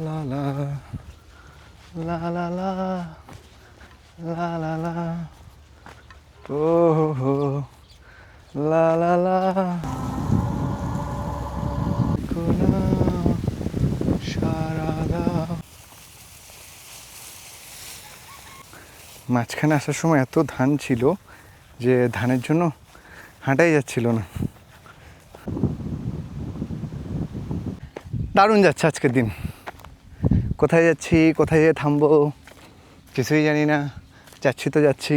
লা লা লা লা লা লা লা লা ও হো লা লা লা কোনা সারাদা। মাঝখানে আসার সময় এত ধান ছিল যে ধানের জন্য হাঁটাই যাচ্ছিল না। দারুণ যাচ্ছে আজকের দিন। কোথায় যাচ্ছি, কোথায় যেয়ে থামবো কিছুই জানি না। যাচ্ছি তো যাচ্ছি।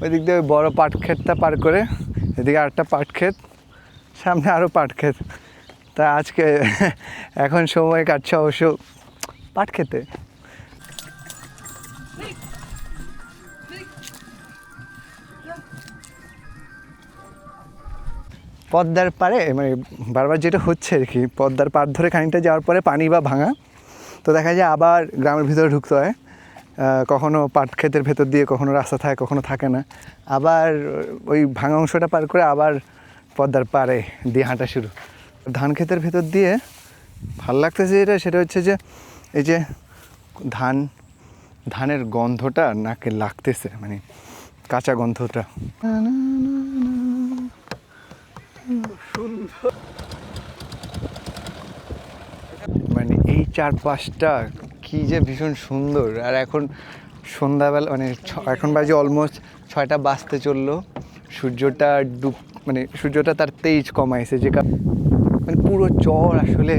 ওই দিক দিয়ে বড় পাট ক্ষেতটা পার করে এদিকে আরেকটা পাট ক্ষেত, সামনে আরও পাট ক্ষেত। তা আজকে এখন সময় কাটছে অবশ্য পাট খেতে। পদ্মার পাড়ে মানে বারবার যেটা হচ্ছে আর কি, পদ্মার পাড় ধরে খানিকটা যাওয়ার পরে পানি বা ভাঙা, তো দেখা যায় আবার গ্রামের ভিতরে ঢুকতে হয়। কখনো পাট ক্ষেতের ভেতর দিয়ে কখনো রাস্তা থাকে, কখনো থাকে না। আবার ওই ভাঙা অংশটা পার করে আবার পদ্মার পাড়ে দিয়ে হাঁটা শুরু। ধান ক্ষেতের ভেতর দিয়ে ভাল লাগতেছে যেটা, সেটা হচ্ছে যে এই যে ধানের গন্ধটা নাকে লাগতেছে, মানে কাঁচা গন্ধটা সুন্দর। মানে এই চারপাশটা কি যে ভীষণ সুন্দর। আর এখন সন্ধ্যাবেলা, মানে এখন বাজে অলমোস্ট 6টা বাজতে চললো। সূর্যটা মানে সূর্যটা তার তেজ কমাইছে, যে মানে পুরো চর আসলে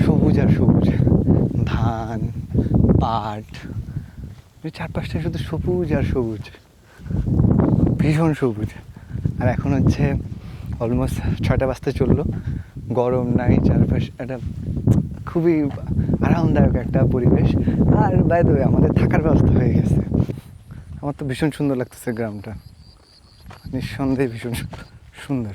সবুজ আর সবুজ। ধান, পাট, চারপাশটা শুধু সবুজ আর সবুজ, ভীষণ সবুজ। আর এখন হচ্ছে অলমোস্ট 6টা বাজতে চললো। গরম নাই চারপাশ, একটা খুবই আরামদায়ক একটা পরিবেশ। আর বাই দ্য ওয়ে আমাদের থাকার ব্যবস্থা হয়ে গেছে। আমার তো ভীষণ সুন্দর লাগতেছে গ্রামটা, নিঃসন্দেহে ভীষণ সুন্দর।